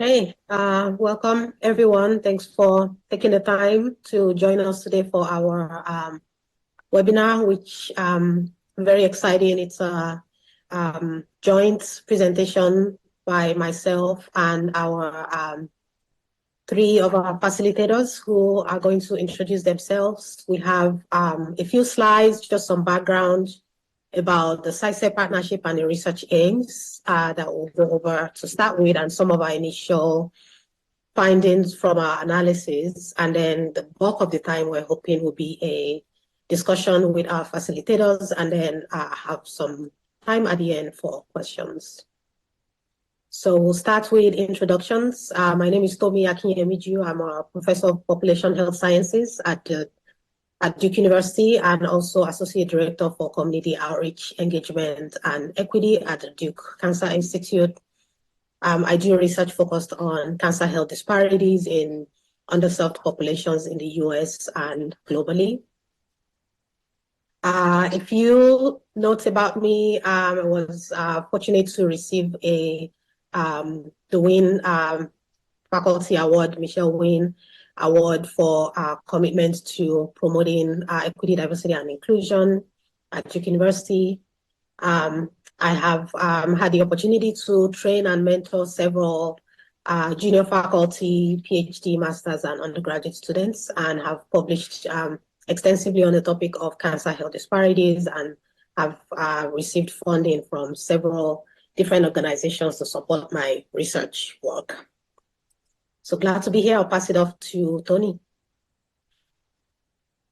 Hey, welcome everyone. Thanks for taking the time to join us today for our webinar, which very exciting. It's a joint presentation by myself and our three of our facilitators who are going to introduce themselves. We have a few slides, just some background about the SciSec partnership and the research aims that we'll go over to start with, and some of our initial findings from our analysis. And then the bulk of the time we're hoping will be a discussion with our facilitators, and then have some time at the end for questions. So we'll start with introductions. My name is Tomi Akinyemiju. I'm a professor of population health sciences at Duke University, and also Associate Director for Community Outreach, Engagement, and Equity at the Duke Cancer Institute. I do research focused on cancer health disparities in underserved populations in the US and globally. A few notes about me. I was fortunate to receive the Wynne Faculty Award, Michelle Wynne Award for commitment to promoting equity, diversity, and inclusion at Duke University. I have had the opportunity to train and mentor several junior faculty, PhD, masters, and undergraduate students, and have published extensively on the topic of cancer health disparities, and have received funding from several different organizations to support my research work. So glad to be here. I'll pass it off to Tony.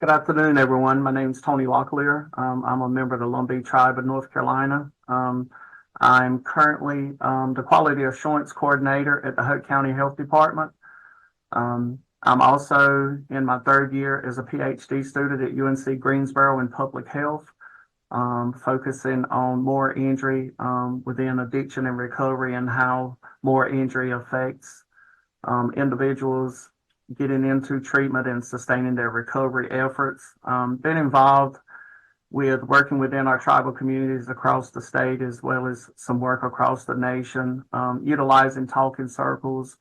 Good afternoon, everyone. My name is Tony Locklear. I'm a member of the Lumbee Tribe of North Carolina. I'm currently the Quality Assurance Coordinator at the Hood County Health Department. I'm also in my third year as a PhD student at UNC Greensboro in Public Health, focusing on moral injury within addiction and recovery, and how moral injury affects individuals getting into treatment and sustaining their recovery efforts. Been involved with working within our tribal communities across the state, as well as some work across the nation, utilizing talking circles,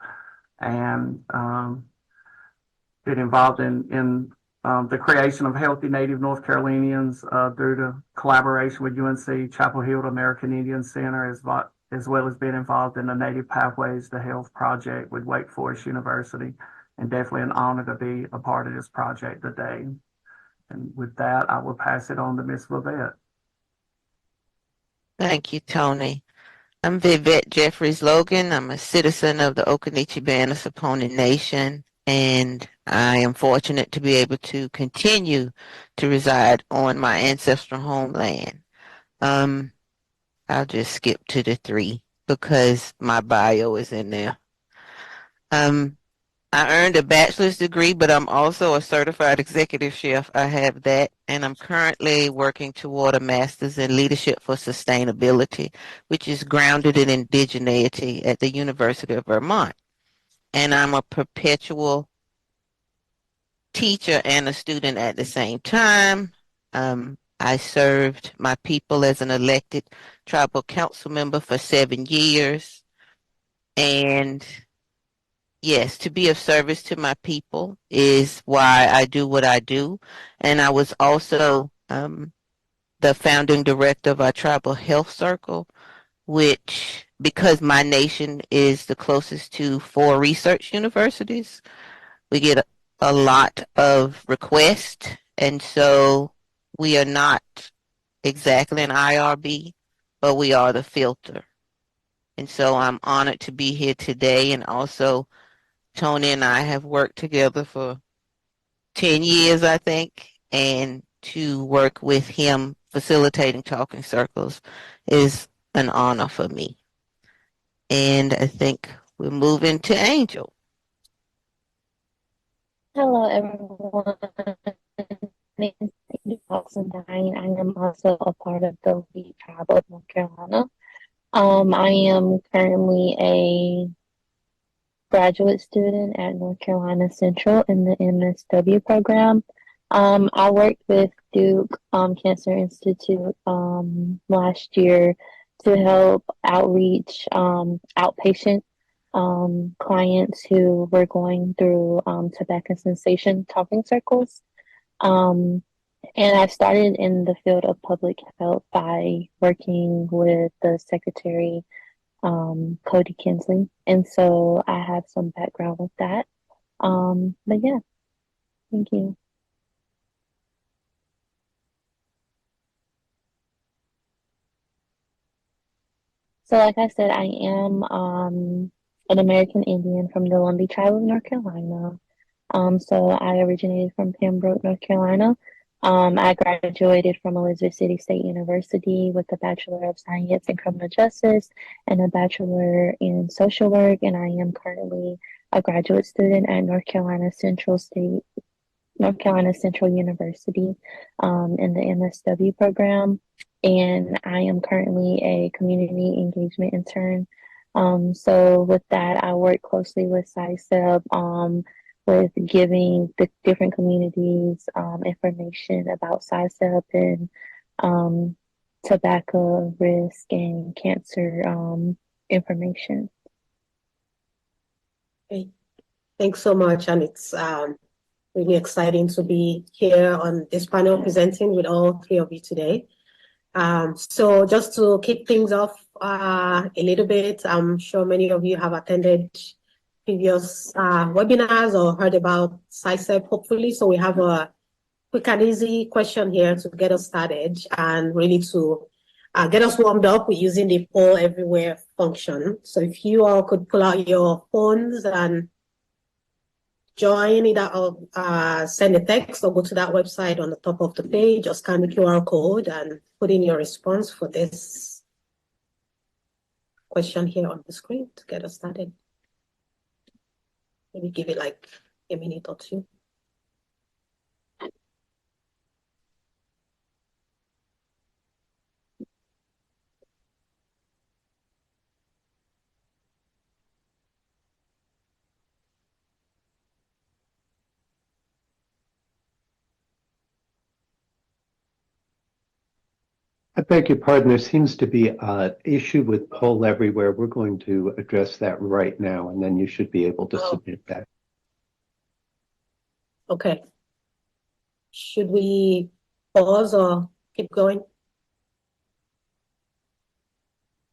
and been involved in the creation of Healthy Native North Carolinians through the collaboration with UNC Chapel Hill American Indian Center, as well as being involved in the Native Pathways to Health project with Wake Forest University. And definitely an honor to be a part of this project today. And with that, I will pass it on to Ms. Vivette. Thank you, Tony. I'm Vivette Jeffries Logan. I'm a citizen of the Okanichi-Banna-Saponi Nation, and I am fortunate to be able to continue to reside on my ancestral homeland. I'll just skip to the 3 because my bio is in there. I earned a bachelor's degree, but I'm also a certified executive chef. I have that, and I'm currently working toward a master's in leadership for sustainability, which is grounded in indigeneity at the University of Vermont. And I'm a perpetual teacher and a student at the same time. I served my people as an elected tribal council member for 7 years, and yes, to be of service to my people is why I do what I do. And I was also the founding director of our tribal health circle, which, because my nation is the closest to 4 research universities, we get a lot of requests. And so we are not exactly an IRB, but we are the filter. And so I'm honored to be here today. And also, Tony and I have worked together for 10 years, I think, and to work with him facilitating talking circles is an honor for me. And I think we're moving to Angel. Hello, everyone. My name is Oxendine. I am also a part of the Locklear Tribe of North Carolina. I am currently a graduate student at North Carolina Central in the MSW program. I worked with Duke Cancer Institute last year to help outreach outpatient clients who were going through tobacco cessation talking circles. And I started in the field of public health by working with the Secretary, Cody Kinsley. And so I have some background with that. But yeah, thank you. So like I said, I am an American Indian from the Lumbee tribe of North Carolina. So I originated from Pembroke, North Carolina. I graduated from Elizabeth City State University with a Bachelor of Science in Criminal Justice and a Bachelor in Social Work, and I am currently a graduate student at North Carolina Central University, in the MSW program, and I am currently a community engagement intern. So with that, I work closely with SciSub, with giving the different communities information about SciSub and tobacco risk and cancer information. Okay. Thanks so much, and it's really exciting to be here on this panel presenting with all three of you today. So just to kick things off a little bit, I'm sure many of you have attended previous webinars or heard about SciSub, hopefully. So we have a quick and easy question here to get us started and really to get us warmed up with using the poll everywhere function. So if you all could pull out your phones and join either or send a text or go to that website on the top of the page or scan the QR code and put in your response for this question here on the screen to get us started. Maybe give it like a minute or two. I beg your pardon, there seems to be an issue with poll everywhere. We're going to address that right now, and then you should be able to submit that. Okay. Should we pause or keep going?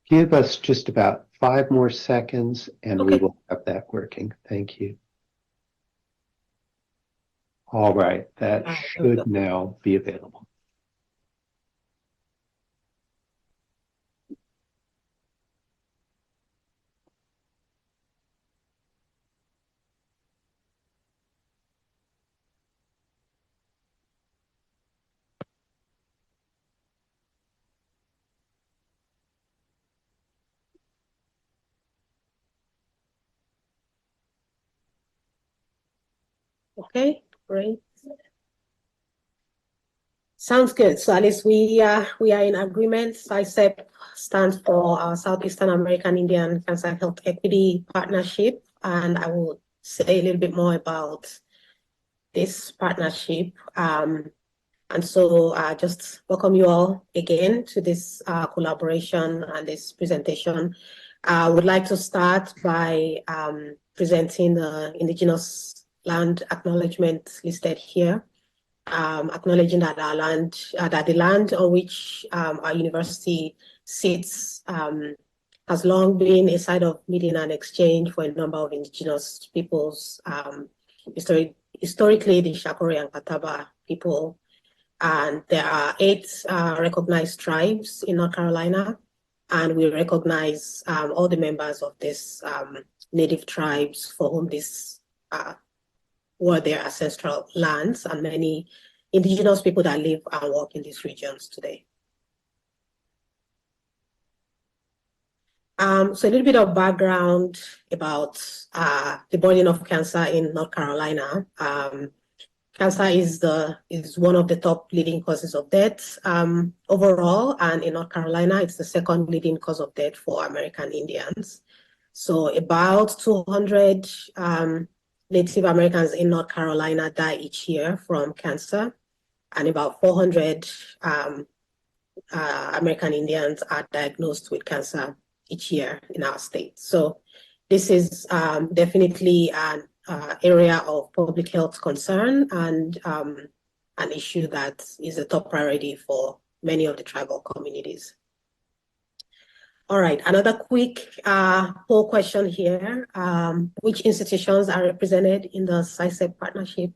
Give us just about 5 more seconds, and we Okay. will have that working. Thank you. All right, that There we go. should now be available. Okay, great. Sounds good. So at least we are in agreement. SciSep stands for Southeastern American Indian Cancer Health Equity Partnership, and I will say a little bit more about this partnership. And so just welcome you all again to this collaboration and this presentation. I would like to start by presenting the Indigenous land acknowledgement listed here. Acknowledging that our land, that the land on which our university sits has long been a site of meeting and exchange for a number of indigenous peoples. Historically, the Shakori and Catawba people, and there are 8 recognized tribes in North Carolina, and we recognize all the members of this native tribes for whom this were their ancestral lands, and many indigenous people that live and work in these regions today. So a little bit of background about the burden of cancer in North Carolina. Cancer is one of the top leading causes of death overall, and in North Carolina, it's the second leading cause of death for American Indians. So about 200 Native Americans in North Carolina die each year from cancer, and about 400 American Indians are diagnosed with cancer each year in our state. So this is definitely an area of public health concern and an issue that is a top priority for many of the tribal communities. All right, another quick poll question here. Which institutions are represented in the SISEP partnership?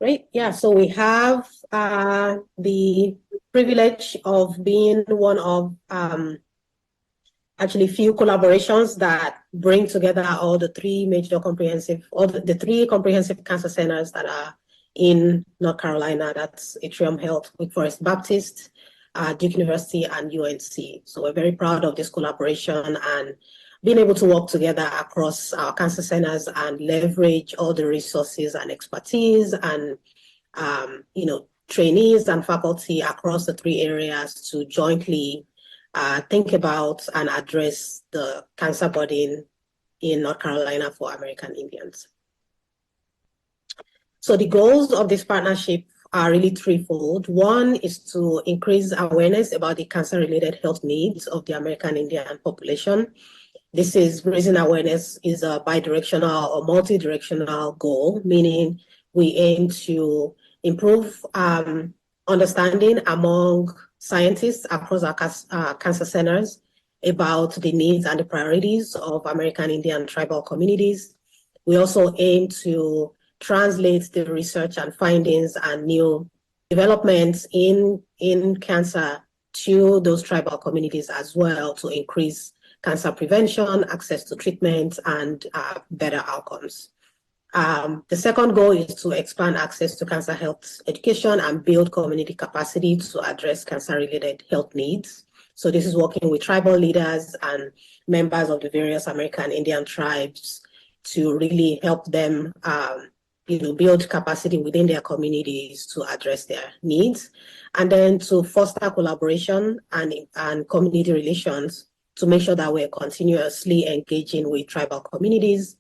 Great, yeah, so we have the privilege of being one of actually few collaborations that bring together all the three comprehensive cancer centers that are in North Carolina. That's Atrium Health, Wake Forest Baptist, Duke University, and UNC. So we're very proud of this collaboration and being able to work together across our cancer centers and leverage all the resources and expertise and trainees and faculty across the three areas to jointly think about and address the cancer burden in North Carolina for American Indians. So the goals of this partnership are really threefold. One is to increase awareness about the cancer-related health needs of the American Indian population. This is raising awareness is a bidirectional or multi-directional goal, meaning we aim to improve understanding among scientists across our cancer centers about the needs and the priorities of American Indian tribal communities. We also aim to translate the research and findings and new developments in cancer to those tribal communities as well to increase cancer prevention, access to treatment, and better outcomes. The second goal is to expand access to cancer health education and build community capacity to address cancer-related health needs. So this is working with tribal leaders and members of the various American Indian tribes to really help them build capacity within their communities to address their needs. And then to foster collaboration and community relations to make sure that we're continuously engaging with tribal communities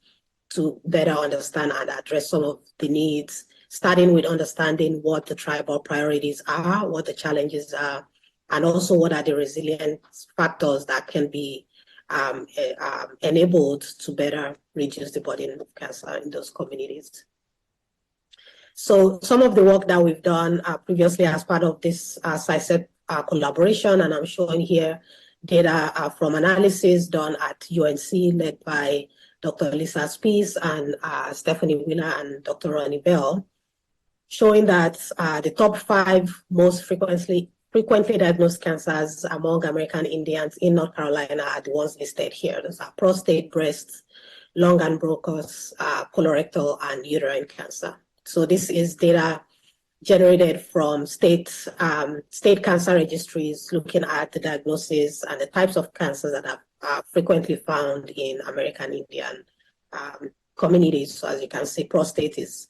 to better understand and address some of the needs, starting with understanding what the tribal priorities are, what the challenges are, and also what are the resilience factors that can be enabled to better reduce the burden of cancer in those communities. So some of the work that we've done previously as part of this SISEP collaboration, and I'm showing here data from analysis done at UNC led by Dr. Lisa Spies and Stephanie Wheeler and Dr. Ronnie Bell, showing that the top 5 most frequently diagnosed cancers among American Indians in North Carolina are the ones listed here. Those are prostate, breast, lung and bronchus, colorectal, and uterine cancer. So this is data generated from state cancer registries looking at the diagnosis and the types of cancers that are frequently found in American Indian communities. So as you can see, prostate is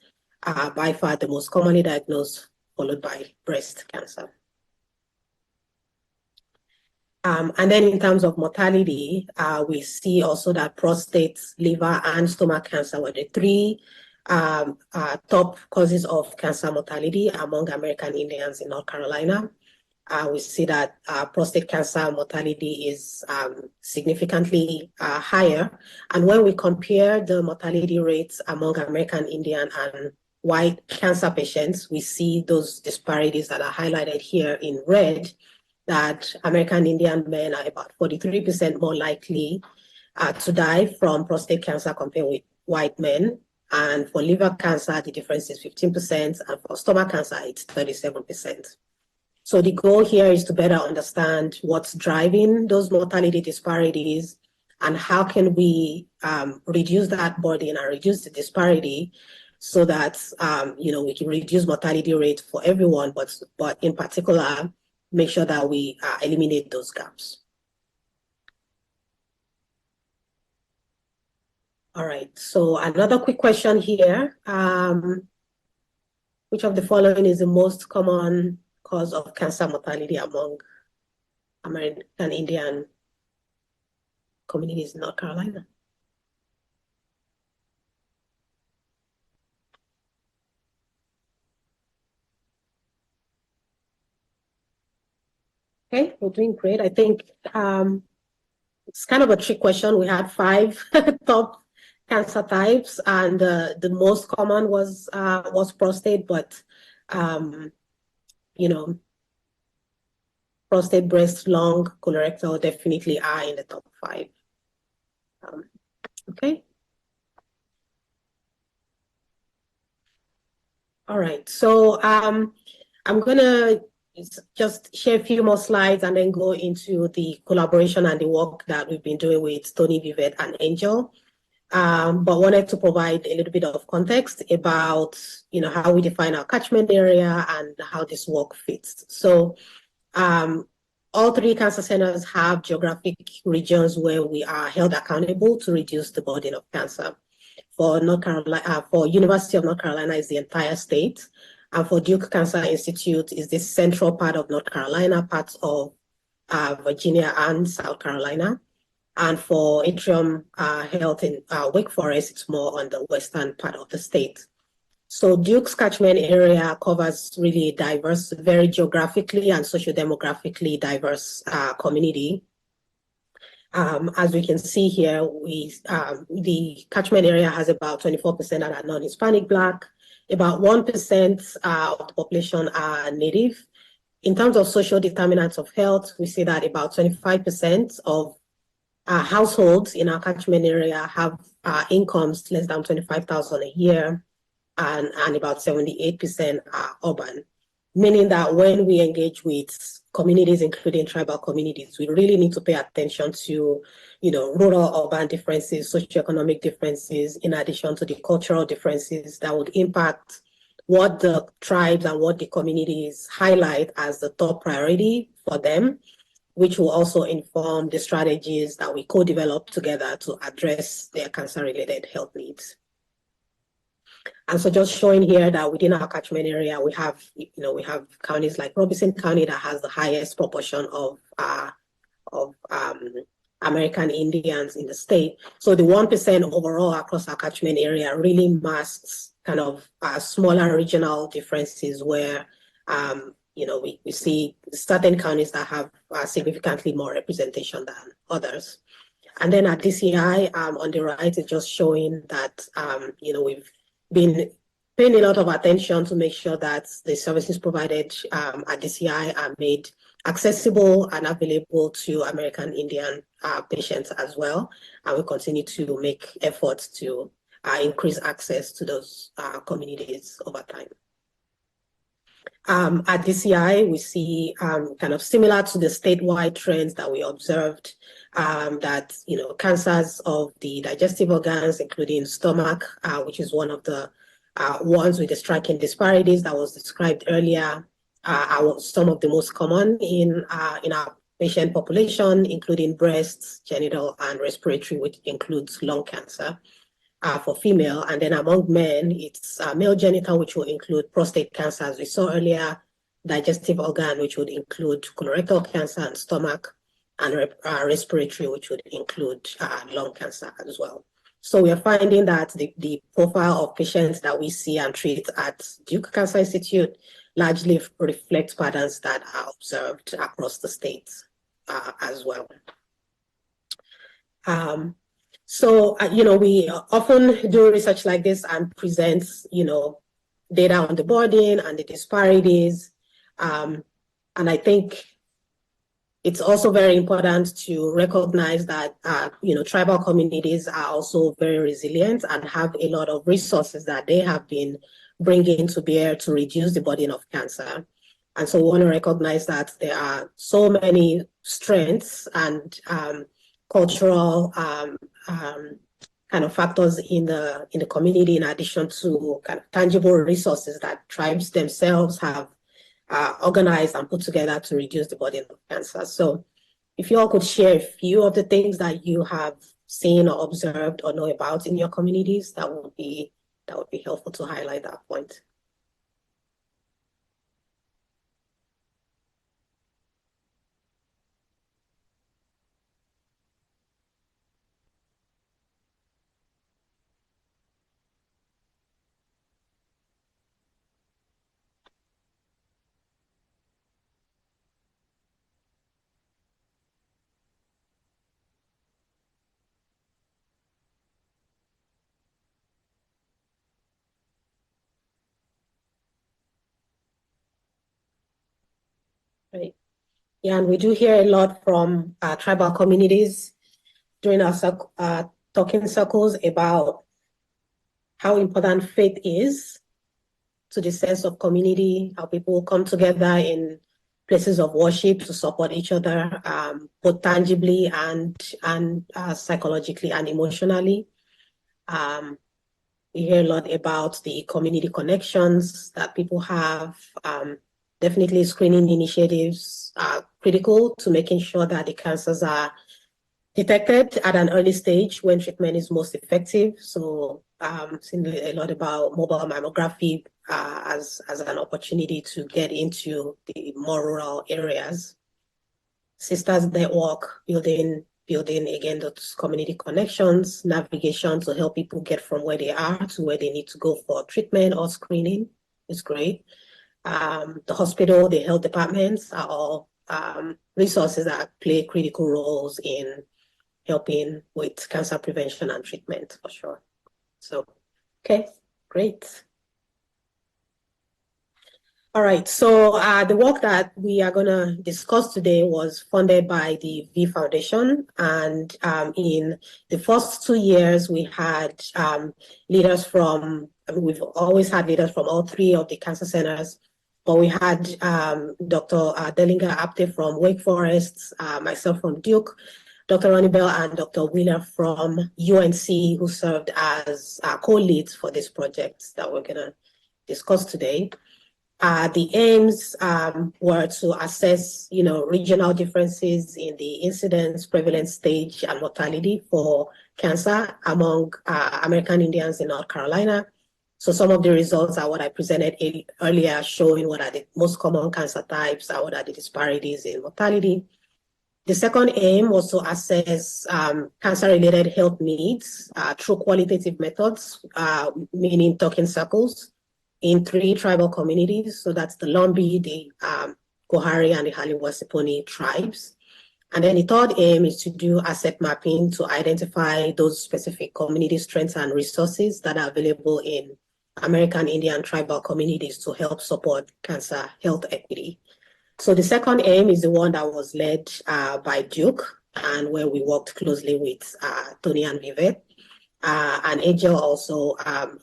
by far the most commonly diagnosed, followed by breast cancer. And then in terms of mortality, we see also that prostate, liver, and stomach cancer were the 3 top causes of cancer mortality among American Indians in North Carolina. We see that prostate cancer mortality is significantly higher. And when we compare the mortality rates among American Indian and white cancer patients, we see those disparities that are highlighted here in red, that American Indian men are about 43% more likely to die from prostate cancer compared with white men. And for liver cancer, the difference is 15%, and for stomach cancer, it's 37%. So the goal here is to better understand what's driving those mortality disparities and how can we reduce that burden and reduce the disparity so that we can reduce mortality rate for everyone, but in particular, make sure that we eliminate those gaps. All right, so another quick question here. Which of the following is the most common cause of cancer mortality among American Indian communities in North Carolina? Okay, we're doing great. I think it's kind of a trick question. We had 5 top cancer types, and the most common was prostate, but you know, prostate, breast, lung, colorectal definitely are in the top 5. Okay. All right. So I'm gonna just share a few more slides and then go into the collaboration and the work that we've been doing with Tony, Vivette, and Angel. But wanted to provide a little bit of context about, how we define our catchment area and how this work fits. So all 3 cancer centers have geographic regions where we are held accountable to reduce the burden of cancer. For North Carolina, for University of North Carolina is the entire state, and for Duke Cancer Institute is the central part of North Carolina, parts of Virginia and South Carolina. And for Atrium Health in Wake Forest, it's more on the western part of the state. So Duke's catchment area covers really diverse, very geographically and sociodemographically diverse community. As we can see here, the catchment area has about 24% that are non-Hispanic Black, about 1% of the population are Native. In terms of social determinants of health, we see that about 25% of households in our catchment area have incomes less than $25,000 a year, and about 78% are urban, meaning that when we engage with communities, including tribal communities, we really need to pay attention to, rural urban differences, socioeconomic differences, in addition to the cultural differences that would impact what the tribes and what the communities highlight as the top priority for them, which will also inform the strategies that we co-develop together to address their cancer-related health needs. And so just showing here that within our catchment area, we have counties like Robeson County that has the highest proportion of American Indians in the state. So the 1% overall across our catchment area really masks kind of smaller regional differences where, we see certain counties that have significantly more representation than others. And then at DCI, on the right, is just showing that, we've been paying a lot of attention to make sure that the services provided at DCI are made accessible and available to American Indian patients as well. And we continue to make efforts to increase access to those communities over time. At DCI, we see kind of similar to the statewide trends that we observed, that, cancers of the digestive organs, including stomach, which is one of the ones with the striking disparities that was described earlier, are some of the most common in our patient population, including breast, genital, and respiratory, which includes lung cancer. For female, and then among men, it's male genital, which will include prostate cancer, as we saw earlier, digestive organ, which would include colorectal cancer and stomach, and respiratory, which would include lung cancer as well. So we are finding that the profile of patients that we see and treat at Duke Cancer Institute largely reflects patterns that are observed across the states as well. So, we often do research like this and present, data on the burden and the disparities. And I think it's also very important to recognize that, tribal communities are also very resilient and have a lot of resources that they have been bringing to bear to reduce the burden of cancer. And so we want to recognize that there are so many strengths and cultural kind of factors in the community, in addition to kind of tangible resources that tribes themselves have organized and put together to reduce the burden of cancer. So if you all could share a few of the things that you have seen or observed or know about in your communities, that would be helpful to highlight that point. Right. Yeah, and we do hear a lot from tribal communities during our talking circles about how important faith is to the sense of community, how people come together in places of worship to support each other, both tangibly and psychologically and emotionally. We hear a lot about the community connections that people have. Definitely screening initiatives are critical to making sure that the cancers are detected at an early stage when treatment is most effective. So seeing a lot about mobile mammography as an opportunity to get into the more rural areas. Sisters network, building again those community connections, navigation to help people get from where they are to where they need to go for treatment or screening is great. The hospital, the health departments are all resources that play critical roles in helping with cancer prevention and treatment for sure. So, okay, great. All right, so the work that we are going to discuss today was funded by the V Foundation. And in the first 2 years, we had leaders from, we've always had leaders from all 3 of the cancer centers, but we had Dr. Delinga Apte from Wake Forest, myself from Duke, Dr. Ronnie Bell and Dr. Wheeler from UNC, who served as co-leads for this project that we're going to discuss today. The aims were to assess, regional differences in the incidence, prevalence stage, and mortality for cancer among American Indians in North Carolina. So some of the results are what I presented earlier, showing what are the most common cancer types and what are the disparities in mortality. The second aim was to assess cancer-related health needs through qualitative methods, meaning talking circles, in 3 tribal communities. So that's the Lumbee, the Kohari, and the Haliwasiponi tribes. And then the third aim is to do asset mapping to identify those specific community strengths and resources that are available in American Indian tribal communities to help support cancer health equity. So the second aim is the one that was led by Duke, and where we worked closely with Tony and Vivette. And Angel also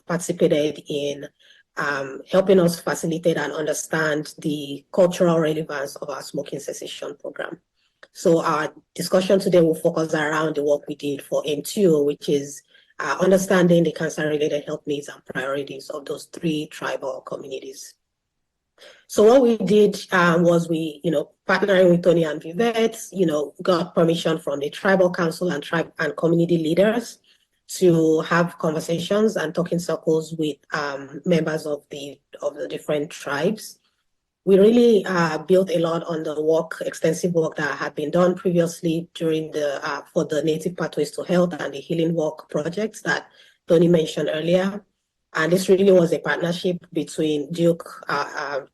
participated in helping us facilitate and understand the cultural relevance of our smoking cessation program. So our discussion today will focus around the work we did for N2, which is understanding the cancer-related health needs and priorities of those 3 tribal communities. So what we did was we, partnering with Tony and Vivette, got permission from the tribal council and tribe and community leaders to have conversations and talking circles with members of the different tribes. We really built a lot on the extensive work that had been done previously during for the Native Pathways to Health and the Healing Walk projects that Tony mentioned earlier. And this really was a partnership between Duke,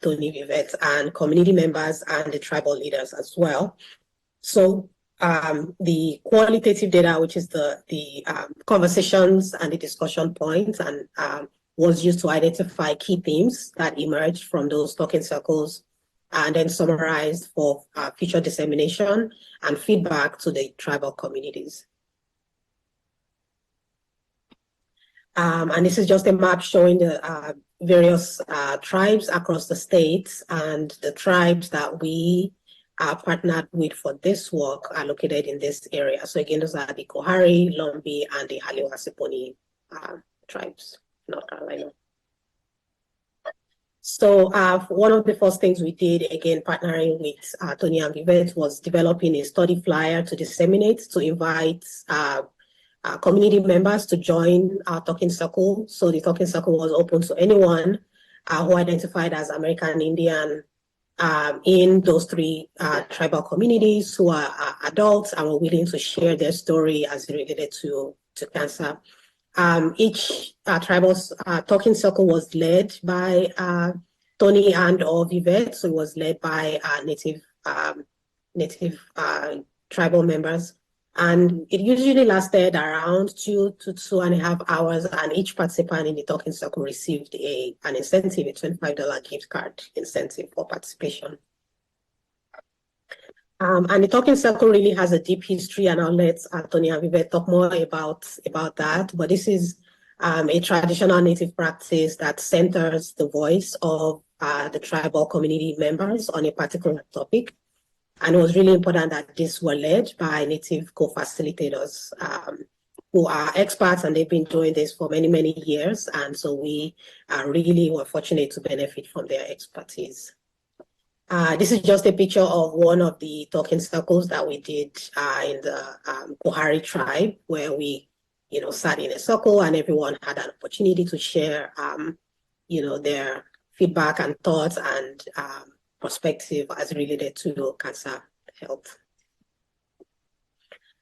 Tony, Vivette, and community members and the tribal leaders as well. So the qualitative data, which is the conversations and the discussion points, and was used to identify key themes that emerged from those talking circles, and then summarized for future dissemination and feedback to the tribal communities. And this is just a map showing the various tribes across the states, and the tribes that we partnered with for this work are located in this area. So again, those are the Kohari, Lumbee, and the Haliwasiponi tribes, North Carolina. So one of the first things we did, again, partnering with Tony and Vivette, was developing a study flyer to disseminate, to invite community members to join our talking circle. So the talking circle was open to anyone who identified as American Indian in those 3 tribal communities, who are adults and were willing to share their story as related to cancer. Each tribal talking circle was led by Tony and or Vivette, so it was led by native tribal members. And it usually lasted around 2 to 2.5 hours, and each participant in the talking circle received an incentive, a $25 gift card incentive for participation. And the talking circle really has a deep history, and I'll let Tony and Vivek talk more about that. But this is a traditional native practice that centers the voice of the tribal community members on a particular topic. And it was really important that these were led by native co-facilitators who are experts, and they've been doing this for many, many years. And so we really were fortunate to benefit from their expertise. This is just a picture of one of the talking circles that we did in the Kohari tribe, where we, sat in a circle and everyone had an opportunity to share, their feedback and thoughts and perspective as related to cancer health.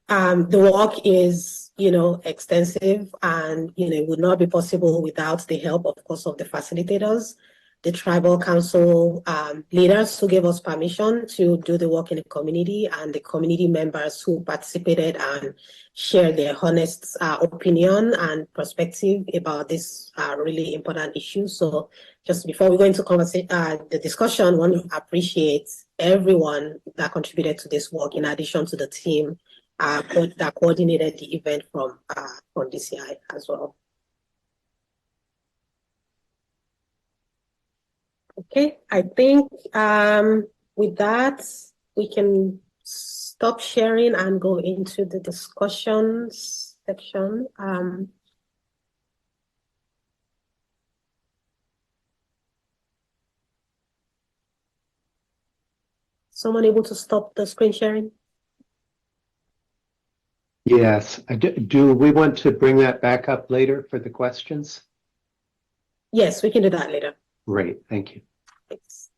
The work is, extensive, and, it would not be possible without the help, of course, of the facilitators, the tribal council leaders who gave us permission to do the work in the community, and the community members who participated and shared their honest opinion and perspective about this really important issue. So just before we go into the discussion, I want to appreciate everyone that contributed to this work, in addition to the team that coordinated the event from DCI as well. Okay, I think with that, we can stop sharing and go into the discussions section. Someone able to stop the screen sharing? Yes. Do we want to bring that back up later for the questions? Yes, we can do that later. Great, thank you. Thanks.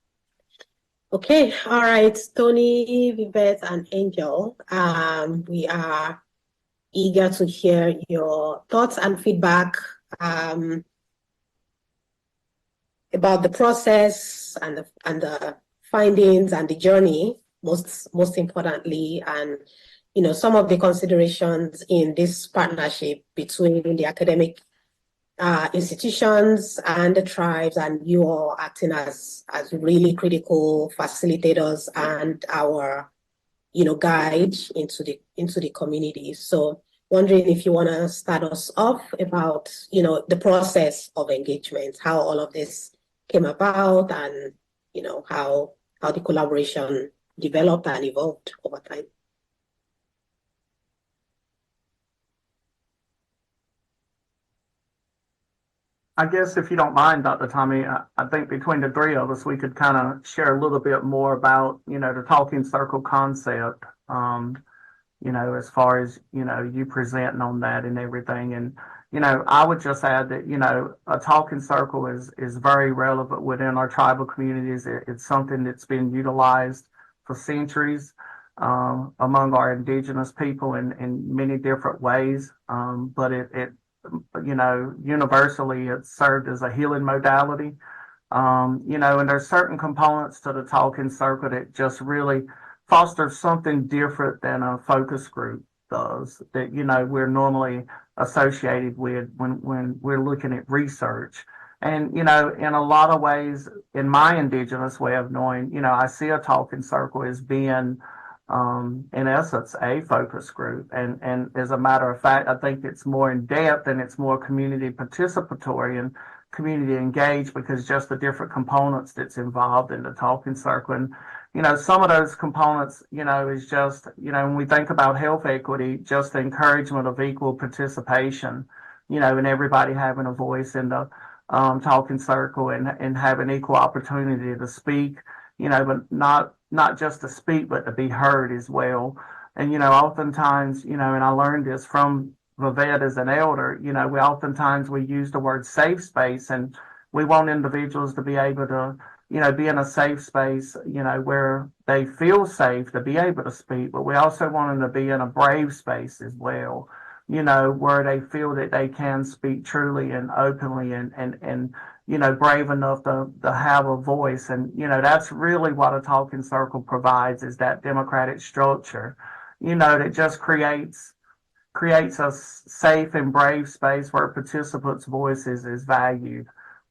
Okay, all right, Tony, Vivek, and Angel, we are eager to hear your thoughts and feedback about the process and the findings and the journey, most importantly, and some of the considerations in this partnership between the academic institutions and the tribes, and you all acting as really critical facilitators and our guide into the community. So wondering if you want to start us off about the process of engagement, how all of this came about, and how the collaboration developed and evolved over time. I guess if you don't mind, Dr. Tommy, I think between the three of us, we could kind of share a little bit more about, the talking circle concept, as far as, you presenting on that and everything. And, I would just add that, a talking circle is very relevant within our tribal communities. It's something that's been utilized for centuries among our indigenous people in many different ways. But it universally it's served as a healing modality. And there's certain components to the talking circle that just really fosters something different than a focus group does, that, we're normally associated with when we're looking at research. And, in a lot of ways, in my indigenous way of knowing, I see a talking circle as being in essence, a focus group. And as a matter of fact, I think it's more in depth and it's more community participatory and community engaged, because just the different components that's involved in the talking circle. And, some of those components, is just, when we think about health equity, just the encouragement of equal participation, and everybody having a voice in the talking circle and having equal opportunity to speak, but not just to speak, but to be heard as well. And, oftentimes, and I learned this from Vivek as an elder, we use the word safe space, and we want individuals to be able to, be in a safe space, where they feel safe to be able to speak, but we also want them to be in a brave space as well, where they feel that they can speak truly and openly and brave enough to have a voice. And, that's really what a talking circle provides, is that democratic structure, that just creates a safe and brave space where participants' voices is valued.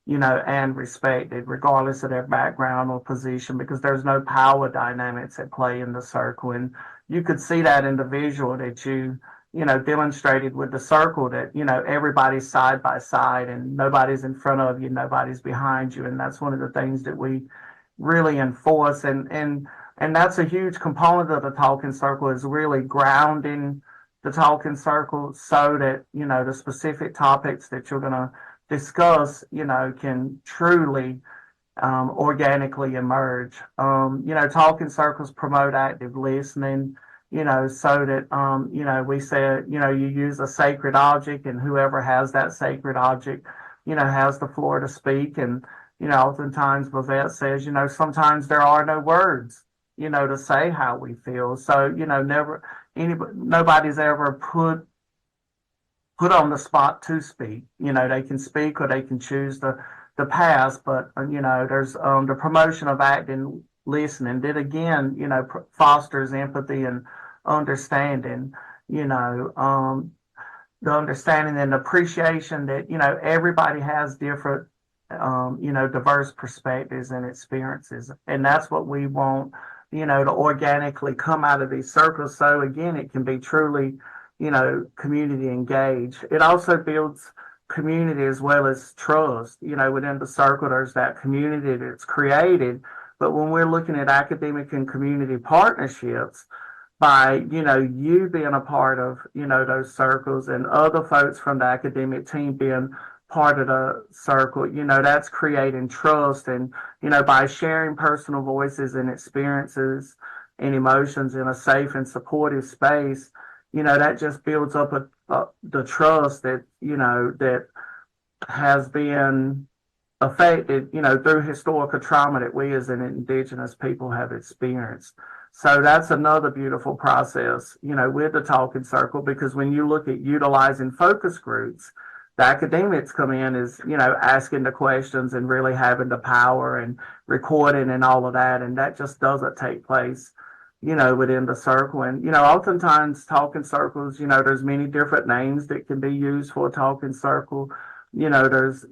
and respected, regardless of their background or position, because there's no power dynamics at play in the circle. And you could see that in the visual that you demonstrated with the circle, that, everybody's side by side and nobody's in front of you, nobody's behind you. And that's one of the things that we really enforce. And that's a huge component of the talking circle, is really grounding the talking circle so that, the specific topics that you're going to discuss, can truly organically emerge. Talking circles promote active listening, so that, we say, you use a sacred object, and whoever has that sacred object, has the floor to speak. And, oftentimes Vivette says, sometimes there are no words, to say how we feel. So, nobody's ever put on the spot to speak. They can speak or they can choose to pass, but, there's the promotion of active listening that, again, fosters empathy and understanding, the understanding and appreciation that, everybody has different, diverse perspectives and experiences. And that's what we want, to organically come out of these circles. So again, it can be truly, community engaged. It also builds community as well as trust. Within the circle, there's that community that's created. But when we're looking at academic and community partnerships, by, you being a part of, those circles, and other folks from the academic team being part of the circle, that's creating trust. And, by sharing personal voices and experiences and emotions in a safe and supportive space, that just builds up the trust that, that has been affected, through historical trauma that we as an Indigenous people have experienced. So that's another beautiful process, with the talking circle, because when you look at utilizing focus groups, the academics come in as, asking the questions and really having the power and recording and all of that. And that just doesn't take place, within the circle. And, oftentimes talking circles, there's many different names that can be used for a talking circle. There's,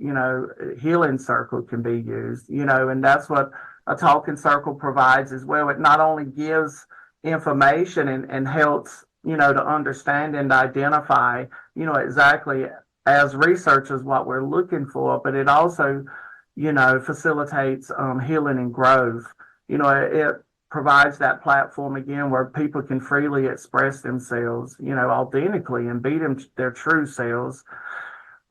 healing circle can be used, and that's what a talking circle provides as well. It not only gives information and helps, to understand and identify, exactly as researchers what we're looking for, but it also, facilitates healing and growth. It provides that platform again where people can freely express themselves, authentically, and be their true selves,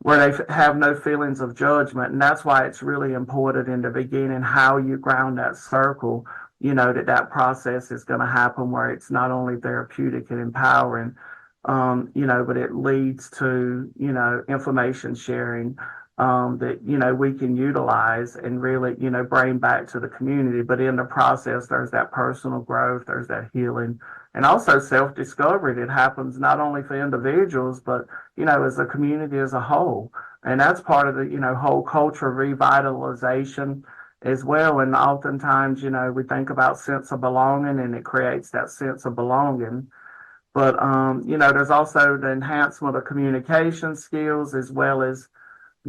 where they have no feelings of judgment. And that's why it's really important in the beginning how you ground that circle, that process is going to happen where it's not only therapeutic and empowering, but it leads to, information sharing that, we can utilize and really, bring back to the community. But in the process, there's that personal growth, there's that healing, and also self-discovery that happens not only for individuals, but, as a community as a whole. And that's part of the, whole culture revitalization as well. And oftentimes, we think about sense of belonging, and it creates that sense of belonging. But, there's also the enhancement of communication skills, as well as,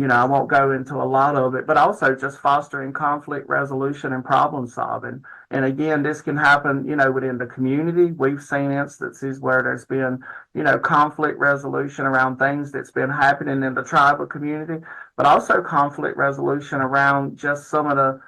I won't go into a lot of it, but also just fostering conflict resolution and problem solving. And again, this can happen, within the community. We've seen instances where there's been, conflict resolution around things that's been happening in the tribal community, but also conflict resolution around just some of the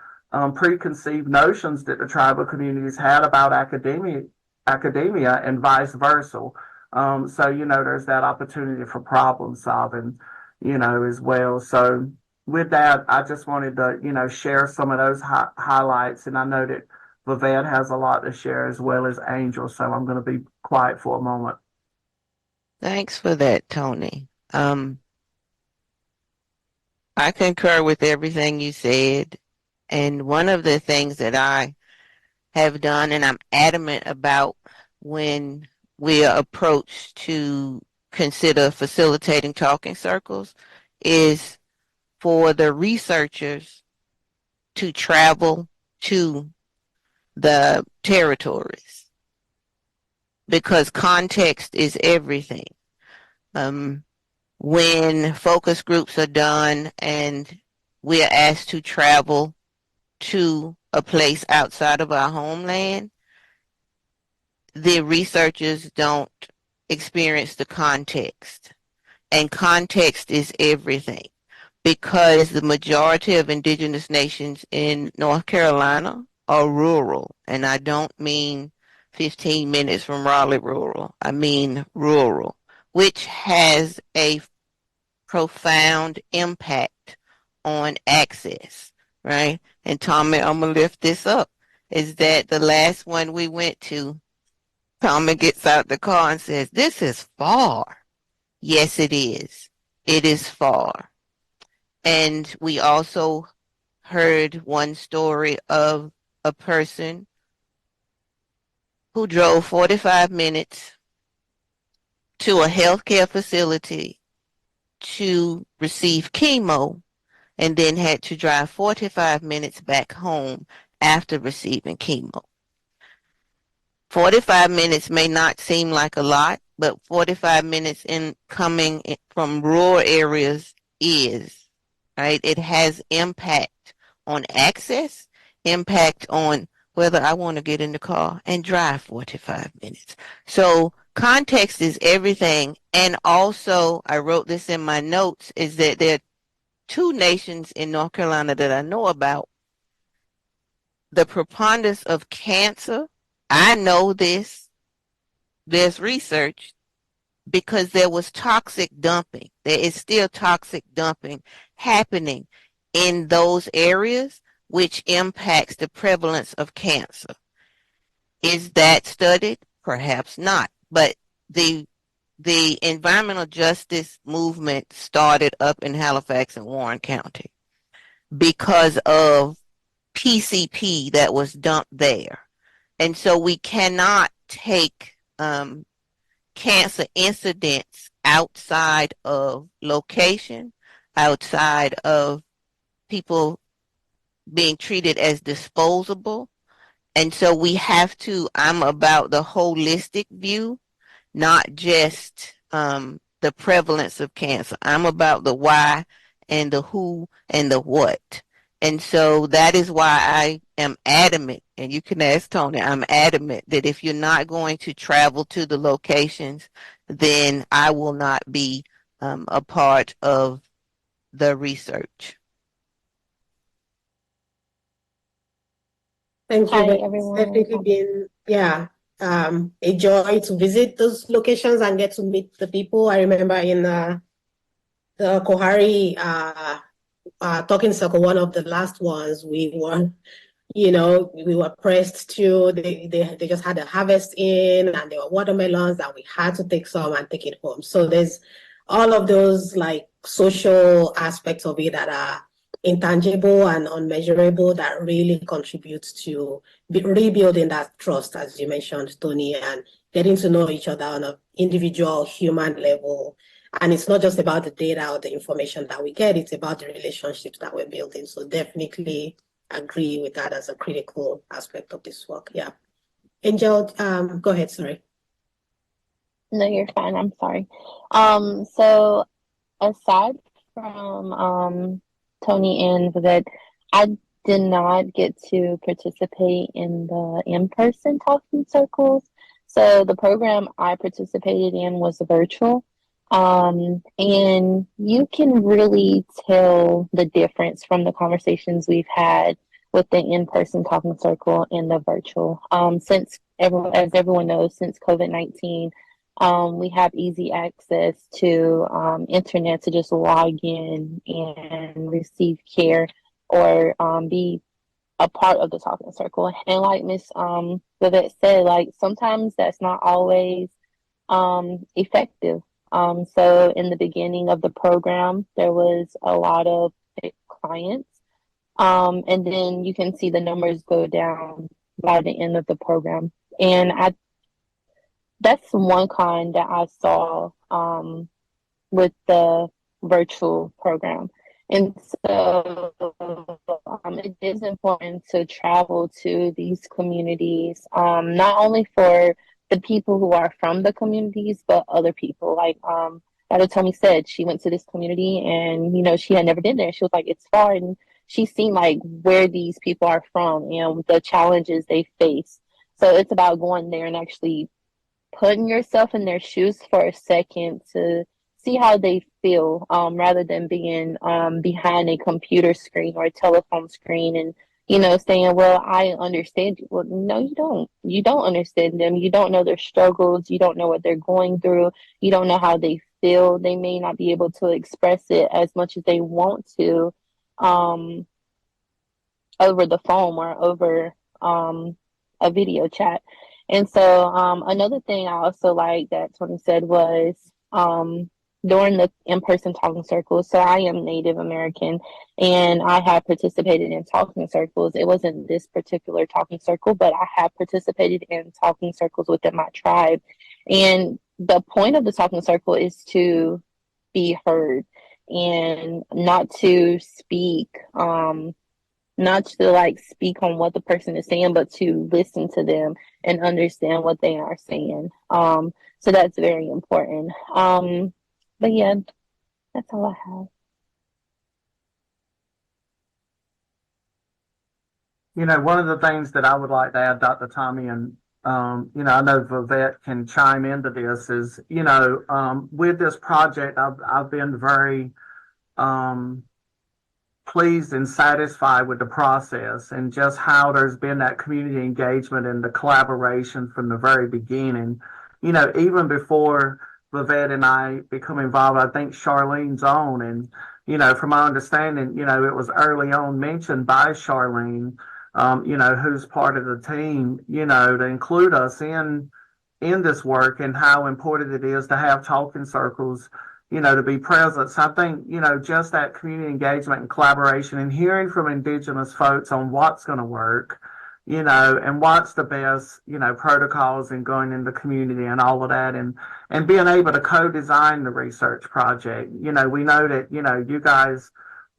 preconceived notions that the tribal communities had about academia and vice versa. So, there's that opportunity for problem solving, as well. So with that, I just wanted to, share some of those highlights. And I know that Vivette has a lot to share, as well as Angel. So I'm going to be quiet for a moment. Thanks for that, Tony. I concur with everything you said. And one of the things that I have done, and I'm adamant about when we are approached to consider facilitating talking circles, is for the researchers to travel to the territories, because context is everything. When focus groups are done and we are asked to travel to a place outside of our homeland, the researchers don't experience the context. And context is everything, because the majority of indigenous nations in North Carolina are rural. And I don't mean 15 minutes from Raleigh rural. I mean rural, which has a profound impact on access, right? And Tommy, I'm going to lift this up, is that the last one we went to, Tommy gets out the car and says, "This is far." Yes, it is. It is far. And we also heard one story of a person who drove 45 minutes to a healthcare facility to receive chemo and then had to drive 45 minutes back home after receiving chemo. 45 minutes may not seem like a lot, but 45 minutes in coming from rural areas is, right? It has impact on access, impact on whether I want to get in the car and drive 45 minutes. So context is everything. And also, I wrote this in my notes, is that there are two nations in North Carolina that I know about. The preponderance of cancer, I know this, there's research, because there was toxic dumping. There is still toxic dumping happening in those areas, which impacts the prevalence of cancer. Is that studied? Perhaps not. But the environmental justice movement started up in Halifax and Warren County because of PCP that was dumped there. And so we cannot take cancer incidents outside of location, outside of people being treated as disposable. And so we have to, I'm about the holistic view, not just the prevalence of cancer. I'm about the why and the who and the what. And so that is why I am adamant, and you can ask Tony, I'm adamant that if you're not going to travel to the locations, then I will not be a part of the research. Thank you. Hi, It's everyone. definitely been, a joy to visit those locations and get to meet the people. I remember in the Kohari talking circle, one of the last ones, we were pressed to, they just had a harvest in, and there were watermelons that we had to take some and take it home. So there's all of those like social aspects of it that are intangible and unmeasurable that really contributes to rebuilding that trust, as you mentioned, Tony, and getting to know each other on an individual human level. And it's not just about the data or the information that we get, it's about the relationships that we're building. So definitely agree with that as a critical aspect of this work. Yeah. Angel, go ahead, sorry. No, you're fine. I'm sorry. So aside from Tony and Vivek, I did not get to participate in the in-person talking circles. So the program I participated in was virtual. And you can really tell the difference from the conversations we've had with the in-person talking circle and the virtual. Since as everyone knows, since COVID-19, we have easy access to internet to just log in and receive care or be a part of the talking circle. And like Miss Vivette said, like sometimes that's not always effective. So in the beginning of the program, there was a lot of clients, and then you can see the numbers go down by the end of the program. And that's one con that I saw with the virtual program. And so it is important to travel to these communities, not only for the people who are from the communities, but other people. Like Dr. Tommy said she went to this community and, she had never been there. She was like, it's far. And she's seen like where these people are from and the challenges they face. So it's about going there and actually putting yourself in their shoes for a second to see how they feel, rather than being behind a computer screen or a telephone screen and saying, well, I understand you. Well, no, you don't. You don't understand them. You don't know their struggles. You don't know what they're going through. You don't know how they feel. They may not be able to express it as much as they want to, um, over the phone or over a video chat. And so another thing I also like that Tony said was during the in-person talking circles. So I am Native American and I have participated in talking circles. It wasn't this particular talking circle, but I have participated in talking circles within my tribe. And the point of the talking circle is to be heard and not to speak, not to like speak on what the person is saying, but to listen to them and understand what they are saying. So that's very important. But yeah, that's all I have. One of the things that I would like to add, Dr. Tommy, and I know Vivette can chime into this, is, with this project, I've been very pleased and satisfied with the process and just how there's been that community engagement and the collaboration from the very beginning. Even before Vivette and I become involved, I think Charlene's on, and, from my understanding, it was early on mentioned by Charlene, who's part of the team, to include us in this work and how important it is to have talking circles, to be present. So I think, just that community engagement and collaboration and hearing from Indigenous folks on what's going to work, and what's the best, protocols and going in the community and all of that, and being able to co-design the research project. We know that, you guys,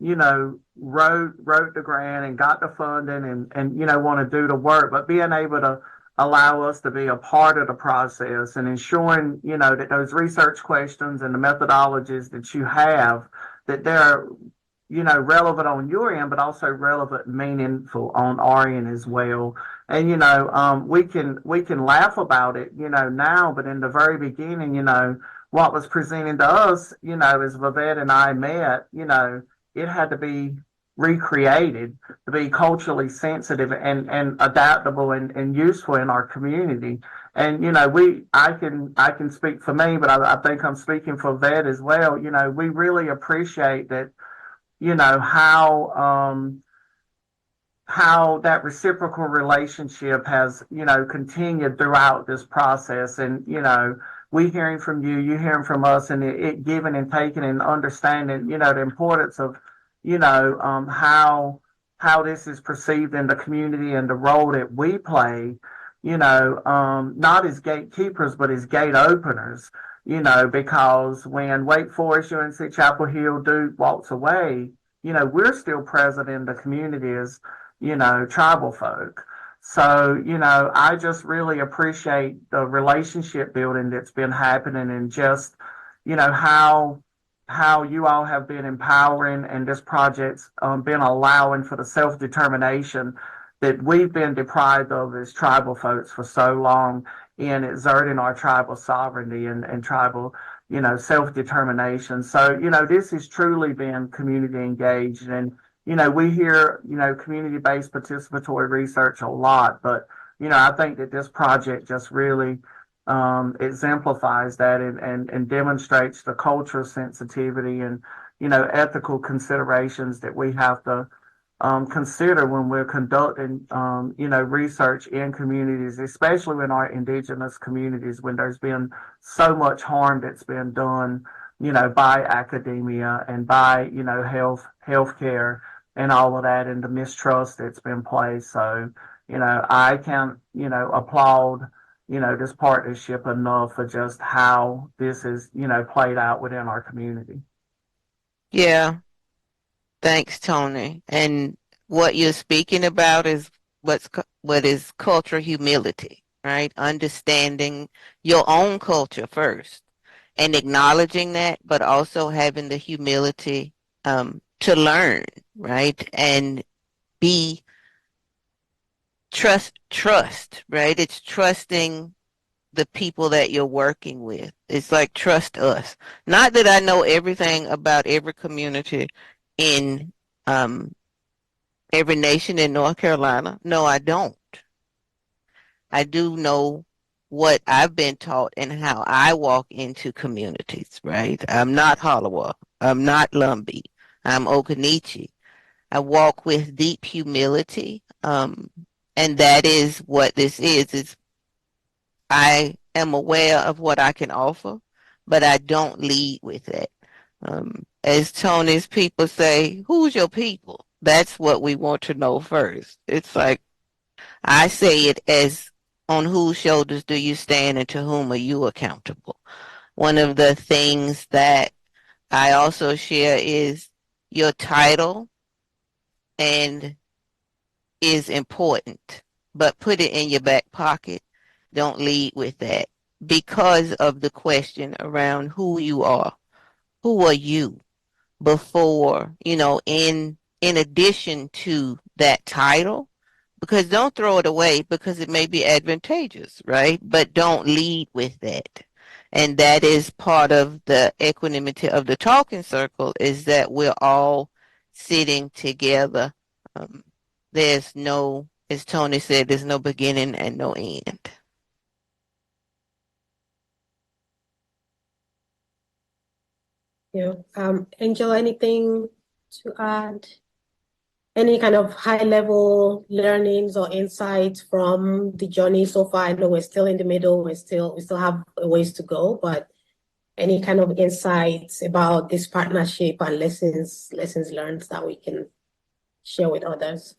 wrote the grant and got the funding and want to do the work, but being able to allow us to be a part of the process and ensuring, that those research questions and the methodologies that you have, that they're, relevant on your end, but also relevant and meaningful on our end as well. And, we can laugh about it, now, but in the very beginning, what was presented to us, as Vivette and I met, it had to be recreated to be culturally sensitive and adaptable and useful in our community. And, I can speak for me, but I think I'm speaking for Vivette as well. We really appreciate that, how that reciprocal relationship has, continued throughout this process. And, we hearing from you, you hearing from us, and it giving and taking and understanding, the importance of, how this is perceived in the community and the role that we play, not as gatekeepers, but as gate openers, because when Wake Forest, UNC Chapel Hill, Duke walks away, we're still present in the community as, tribal folk. So, I just really appreciate the relationship building that's been happening and just, how you all have been empowering and this project's been allowing for the self-determination that we've been deprived of as tribal folks for so long in exerting our tribal sovereignty and tribal, self-determination. So, this has truly been community engaged. And, we hear, community-based participatory research a lot, but, I think that this project just really exemplifies that and demonstrates the cultural sensitivity and, ethical considerations that we have to consider when we're conducting, research in communities, especially in our Indigenous communities, when there's been so much harm that's been done, by academia and by, healthcare and all of that, and the mistrust that's been placed. So, I can't, applaud this partnership enough for just how this is, played out within our community. Yeah. Thanks, Tony. And what you're speaking about is what is cultural humility, right? Understanding your own culture first and acknowledging that, but also having the humility to learn, right? And be trust, right? It's trusting the people that you're working with. It's like, trust us. Not that I know everything about every community in every nation in North Carolina. No, I don't. I do know what I've been taught and how I walk into communities, right? I'm not Halawa. I'm not Lumbee. I'm Okanichi. I walk with deep humility. And that is what this is I am aware of what I can offer, but I don't lead with it. As Tony's people say, who's your people? That's what we want to know first. It's like, I say it as, on whose shoulders do you stand and to whom are you accountable? One of the things that I also share is your title and is important, but put it in your back pocket. Don't lead with that because of the question around who you are. Who are you before, in addition to that title? Because don't throw it away because it may be advantageous, right? But don't lead with that. And that is part of the equanimity of the talking circle, is that we're all sitting together. There's no, as Tony said, there's no beginning and no end. Yeah. Angel, anything to add? Any kind of high-level learnings or insights from the journey so far? I know we're still in the middle. We still have a ways to go, but any kind of insights about this partnership and lessons learned that we can share with others?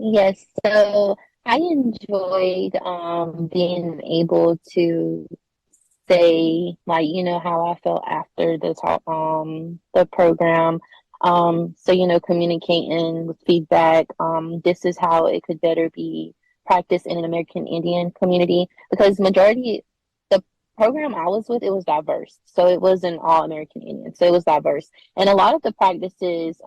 Yes. So I enjoyed being able to say, like, how I felt after the talk, the program. So, communicating with feedback. This is how it could better be practiced in an American Indian community, because majority the program I was with, it was diverse. So it wasn't all American Indian. So it was diverse. And a lot of the practices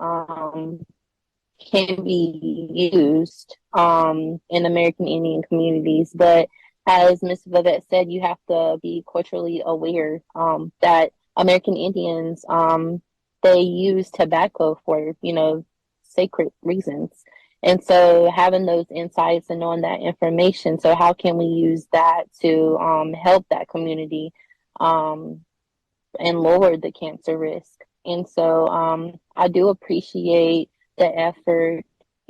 can be used in American Indian communities, but as Ms. Vivette said, you have to be culturally aware that American Indians, they use tobacco for, sacred reasons. And so having those insights and knowing that information, so how can we use that to help that community and lower the cancer risk? And so I do appreciate the effort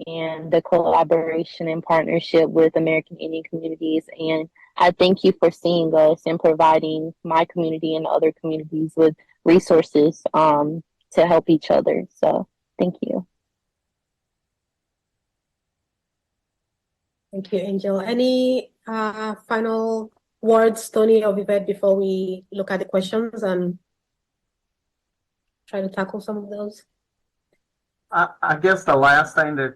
and the collaboration and partnership with American Indian communities. And I thank you for seeing us and providing my community and other communities with resources to help each other. So thank you. Thank you, Angel. Any final words, Tony or Vivette, before we look at the questions and try to tackle some of those? I guess the last thing that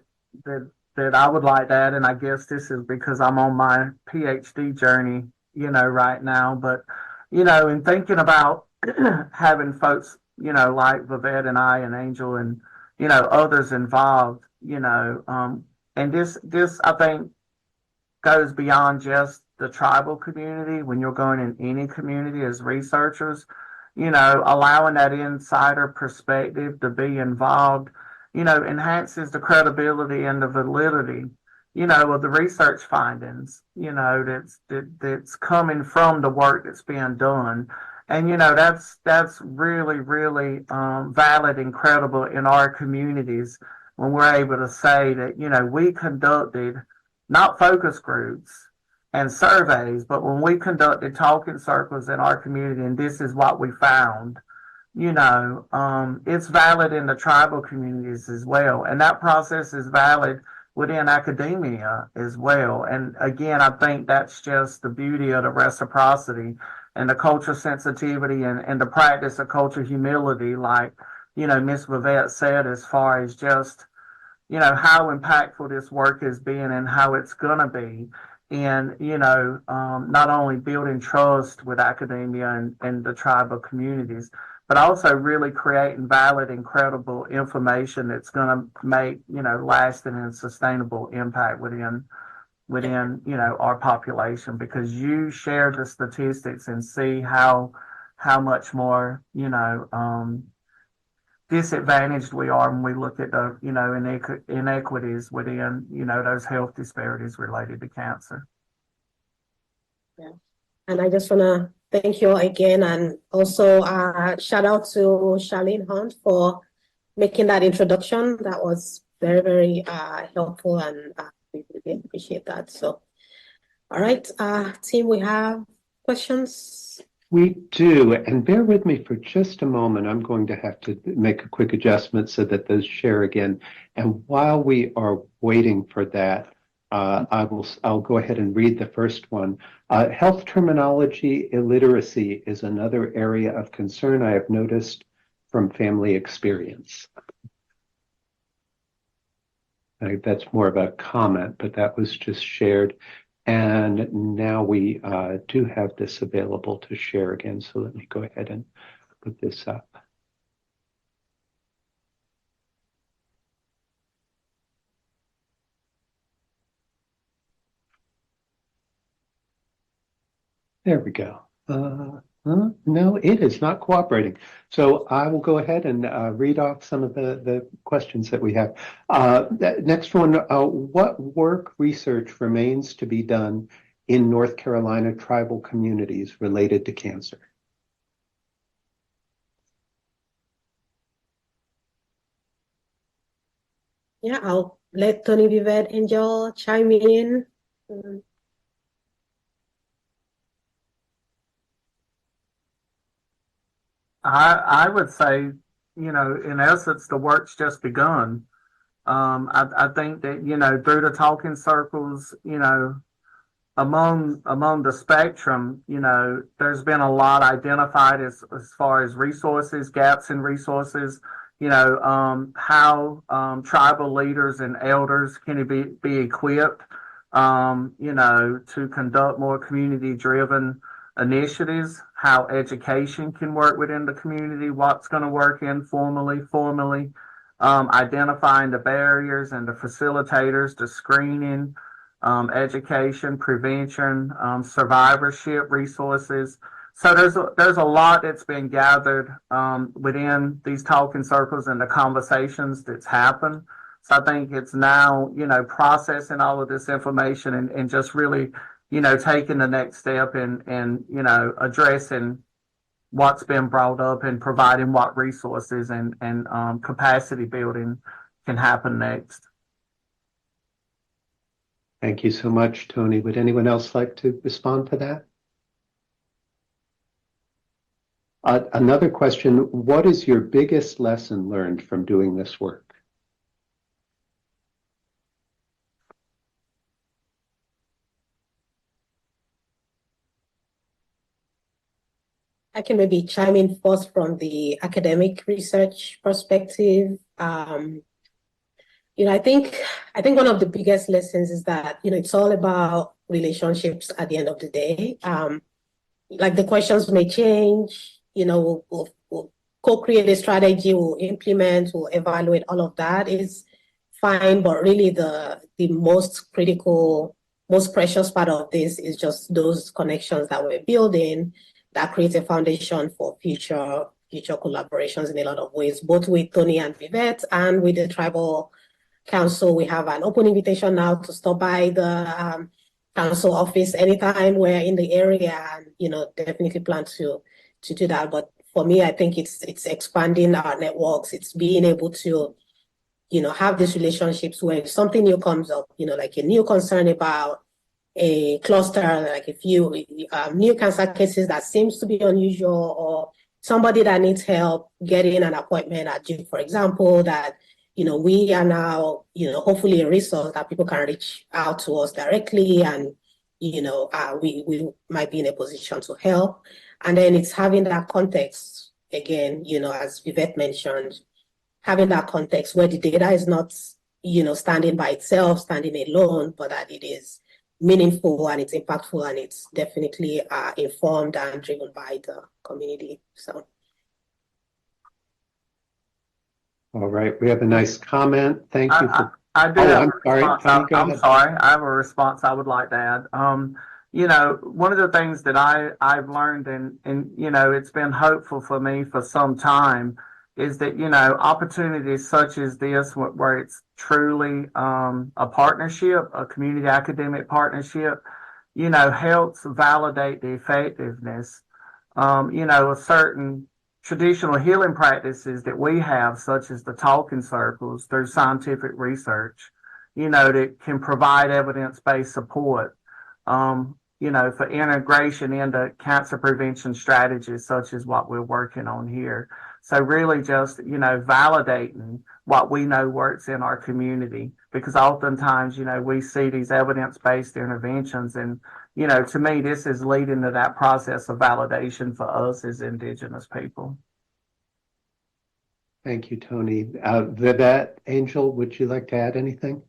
I would like to add, and I guess this is because I'm on my PhD journey, right now, but, in thinking about having folks, like Vivette and I and Angel and, others involved, and this I think goes beyond just the tribal community. When you're going in any community as researchers, allowing that insider perspective to be involved, enhances the credibility and the validity, of the research findings, that's coming from the work that's being done. And, that's really, really valid and credible in our communities when we're able to say that, we conducted not focus groups and surveys, but when we conducted talking circles in our community, and this is what we found, it's valid in the tribal communities as well. And that process is valid within academia as well. And again, I think that's just the beauty of the reciprocity and the cultural sensitivity and the practice of cultural humility, like, Miss Vivette said, as far as just, how impactful this work is being and how it's going to be. in, not only building trust with academia and the tribal communities, but also really creating valid and credible information that's going to make, lasting and sustainable impact within, our population, because you share the statistics and see how much more, disadvantaged we are when we look at the, inequities within, those health disparities related to cancer. Yeah. And I just want to thank you again, and also shout out to Charlene Hunt for making that introduction. That was very, very helpful, and we really appreciate that. So, all right, team, we have questions. We do, and bear with me for just a moment. I'm going to have to make a quick adjustment so that those share again. And while we are waiting for that, I'll go ahead and read the first one. Health terminology illiteracy is another area of concern I have noticed from family experience. I think that's more of a comment, but that was just shared. And now we do have this available to share again. So let me go ahead and put this up. There we go. No, it is not cooperating. So I will go ahead and read off some of the questions that we have. Next one, what work research remains to be done in North Carolina tribal communities related to cancer? Yeah, I'll let Tony Vivet Angel chime in. I would say, in essence, the work's just begun. I think that, through the talking circles, among the spectrum, there's been a lot identified as far as resources, gaps in resources, how tribal leaders and elders can be equipped, to conduct more community-driven initiatives, how education can work within the community, what's going to work informally, formally, identifying the barriers and the facilitators, the screening, education, prevention, survivorship resources. So there's a lot that's been gathered within these talking circles and the conversations that's happened. So I think it's now, processing all of this information and just really, taking the next step and addressing what's been brought up and providing what resources and capacity building can happen next. Thank you so much, Tony. Would anyone else like to respond to that? Another question, what is your biggest lesson learned from doing this work? I can maybe chime in first from the academic research perspective. I think one of the biggest lessons is that, it's all about relationships at the end of the day. Like the questions may change, we'll co-create a strategy, we'll implement, we'll evaluate, all of that is fine. But really the most critical, most precious part of this is just those connections that we're building that creates a foundation for future collaborations in a lot of ways, both with Tony and Vivet and with the Tribal Council. We have an open invitation now to stop by the council office anytime we're in the area, and definitely plan to do that. But for me, I think it's expanding our networks. It's being able to have these relationships where if something new comes up, like a new concern about a cluster, like a few new cancer cases that seems to be unusual, or somebody that needs help getting an appointment at Duke, for example, that we are now, hopefully a resource that people can reach out to us directly, and, we might be in a position to help. And then it's having that context, again, as Vivette mentioned, having that context where the data is not, standing by itself, standing alone, but that it is meaningful and it's impactful and it's definitely informed and driven by the community. So. All right, we have a nice comment. Thank you for. I do Oh, have I'm a sorry. response. Tony, go I'm ahead. sorry. I have a response I would like to add. You know, one of the things that I've learned and you know, it's been hopeful for me for some time is that, you know, opportunities such as this where it's truly a partnership, a community academic partnership, you know, helps validate the effectiveness, you know, of certain traditional healing practices that we have, such as the talking circles, through scientific research, you know, that can provide evidence-based support, you know, for integration into cancer prevention strategies, such as what we're working on here. So really just, you know, validating what we know works in our community, because oftentimes, you know, we see these evidence-based interventions and, you know, to me, this is leading to that process of validation for us as Indigenous people. Thank you, Tony. Vivette, Angel, would you like to add anything?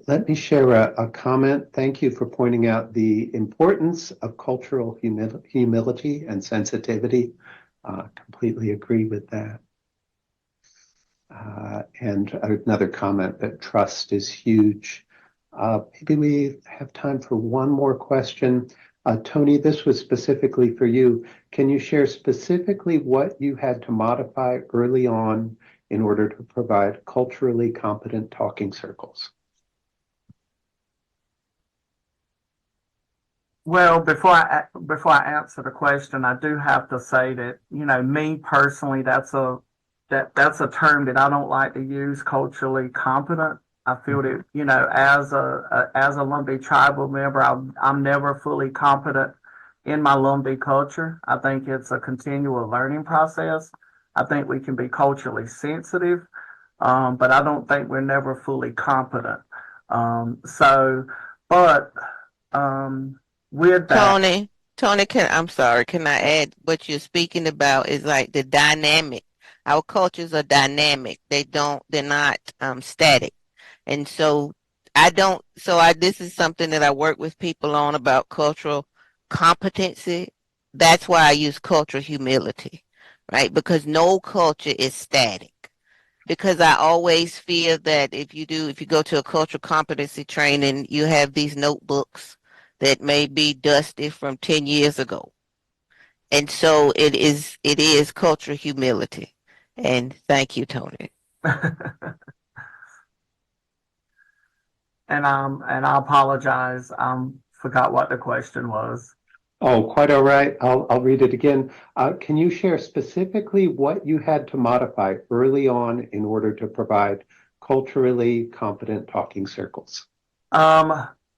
Let me share a comment. Thank you for pointing out the importance of cultural humility and sensitivity. Completely agree with that. And another comment that trust is huge. Maybe we have time for one more question. Tony, this was specifically for you. Can you share specifically what you had to modify early on in order to provide culturally competent talking circles? Well, before I answer the question, I do have to say that, you know, me personally, that's a term that I don't like to use, culturally competent. I feel that, you know, as a Lumbee tribal member, I'm never fully competent in my Lumbee culture. I think it's a continual learning process. I think we can be culturally sensitive, but I don't think we're never fully competent. With that, Tony, I'm sorry, can I add what you're speaking about is like the dynamic. Our cultures are dynamic. They're not static. And so this is something that I work with people on about cultural competency. That's why I use cultural humility, right? Because no culture is static. Because I always feel that if you go to a cultural competency training, you have these notebooks that may be dusty from 10 years ago. And so it is cultural humility. And thank you, Tony. and I apologize. Forgot what the question was. Oh, quite all right. I'll read it again. Can you share specifically what you had to modify early on in order to provide culturally competent talking circles?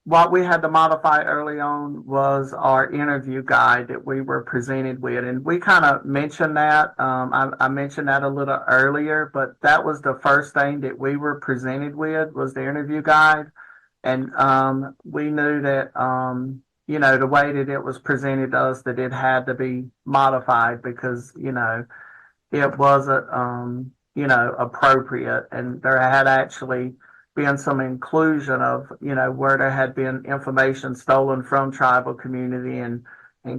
What we had to modify early on was our interview guide that we were presented with, and we kind of mentioned that. I mentioned that a little earlier, but that was the first thing that we were presented with was the interview guide, and we knew that you know, the way that it was presented to us, that it had to be modified because, you know, it wasn't, you know, appropriate. And there had actually been some inclusion of, you know, where there had been information stolen from tribal community and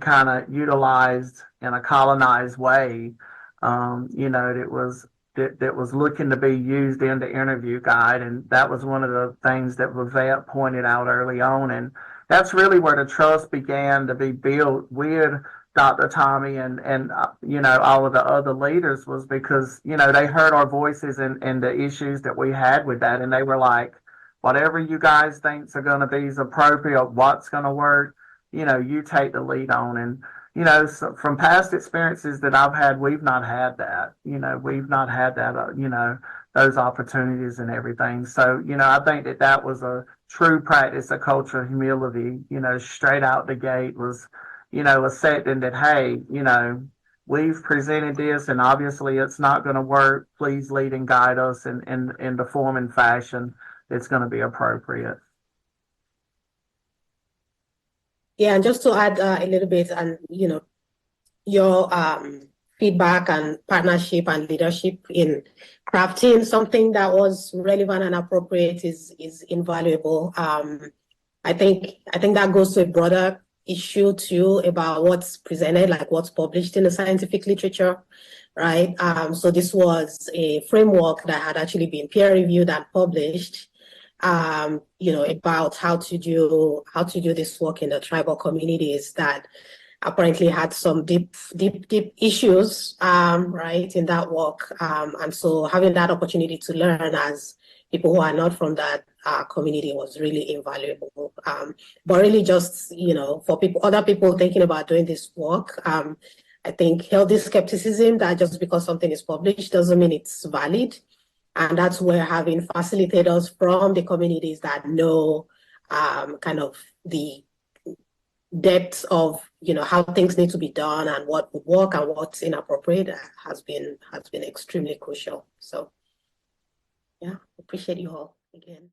kind of utilized in a colonized way, you know, that was looking to be used in the interview guide. And that was one of the things that Vivette pointed out early on. And that's really where the trust began to be built with Dr. Tommy and you know, all of the other leaders, was because, you know, they heard our voices and the issues that we had with that. And they were like, whatever you guys think are going to be appropriate, what's going to work, you know, you take the lead on. And, you know, so from past experiences that I've had, we've not had that, you know, you know, those opportunities and everything. So, you know, I think that was a true practice of cultural humility, you know, straight out the gate was, you know, accepting that, hey, you know, we've presented this and obviously it's not going to work. Please lead and guide us in the form and fashion that's going to be appropriate. Yeah, and just to add a little bit, and you know, your feedback and partnership and leadership in crafting something that was relevant and appropriate is invaluable. I think that goes to a broader issue too about what's presented, like what's published in the scientific literature, right? So this was a framework that had actually been peer reviewed and published, about how to do this work in the tribal communities that apparently had some deep issues, right, in that work. And so having that opportunity to learn as people who are not from that community was really invaluable. But really just, for other people thinking about doing this work, I think healthy skepticism that just because something is published doesn't mean it's valid. And that's where having facilitators from the communities that know kind of the depth of how things need to be done and what would work and what's inappropriate has been extremely crucial. So yeah, appreciate you all again.